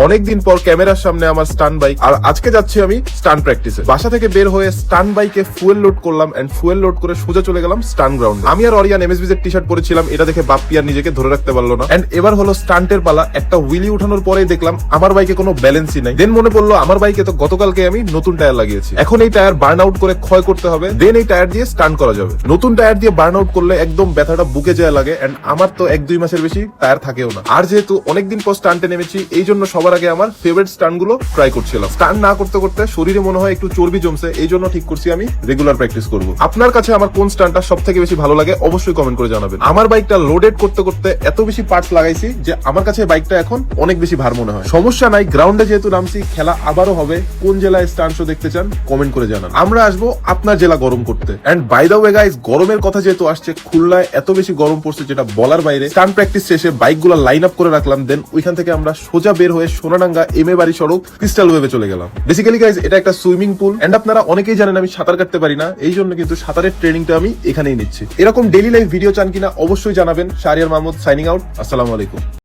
অনেকদিন পর ক্যামেরার সামনে আমার স্টান বাইক, আর আজকে যাচ্ছি আমি স্টান প্র্যাকটিসে। বাসা থেকে বের হয়ে স্টান বাইকে ফুয়েল লোড করলাম এন্ড ফুয়েল লোড করে সোজা চলে গেলাম স্টান গ্রাউন্ডে। আমি আর অরিয়ান এমএসবিজ এর টি শার্ট পরেছিলাম, এটা দেখে বাপ্পি আর নিজেকে ধরে রাখতে পারলো না। এন্ড এবার হলো স্টান্টের পালা। একটা হুইলি উঠানোর পরেই দেখলাম আমার বাইকে কোনো ব্যালেন্সই নাই। দেন মনে পড়লো আমার বাইকে তো গতকালকে আমি নতুন টায়ার লাগিয়েছি, এখন এই টায়ার বার্ন আউট করে ক্ষয় করতে হবে, দেন এই টায়ার দিয়ে স্টান্ট করা যাবে। নতুন টায়ার দিয়ে বার্ন আউট করলে একদম ব্যথাটা বুকে যায় লাগে, এন্ড আমার তো 1-2 মাসের বেশি টায়ার থাকেও না। আর যেহেতু অনেকদিন পর স্টান্টে নেমেছি, এই জন্য সবার আগে আমার ফেভারিট স্টান্ট গুলো ট্রাই করছিলাম। স্টান্ট না করতে করতে শরীরে মনে হয় একটু চর্বি জমছে, এই জন্য ঠিক করছি আমি রেগুলার প্র্যাকটিস করব। আপনার কাছে আমার কোন স্টান্টটা সব থেকে বেশি ভালো লাগে অবশ্যই কমেন্ট করে জানাবেন। আমার বাইকটা লোডেড করতে করতে এত বেশি পার্টস লাগাইছি যে আমার কাছে বাইকটা এখন অনেক বেশি ভার মনে হয়। সমস্যা নাই, গ্রাউন্ডে যেহেতু নামছি, খেলা আবারও হবে। কোন জেলায় স্টান্ট শো দেখতে চান কমেন্ট করে জানান, আমরা আসবো আপনার জেলা গরম করতে। And by the way guys, গরমের কথা যেহেতু আসছে, খুলনায় এত বেশি গরম পড়ছে যেটা বলার বাইরে। স্টান্ট প্র্যাকটিস শেষে বাইকগুলো লাইন আপ করে রাখলাম, দেন ওইখান থেকে আমরা সোজা বের হয়ে সোনাডাঙ্গা এমএ বাড়ি সড়ক ক্রিস্টাল ওয়েভে চলে গেলাম। বেসিক্যালি গাইস, এটা একটা সুইমিং পুল, এন্ড আপনারা অনেকেই জানেন আমি সাঁতার কাটতে পারি না, এই জন্য কিন্তু সাঁতারের ট্রেনিংটা আমি এখানেই নিচ্ছি। এরকম ডেইলি লাইফ ভিডিও চান কিনা অবশ্যই জানাবেন। Shahriar Mahmud signing out. আসসালামু আলাইকুম।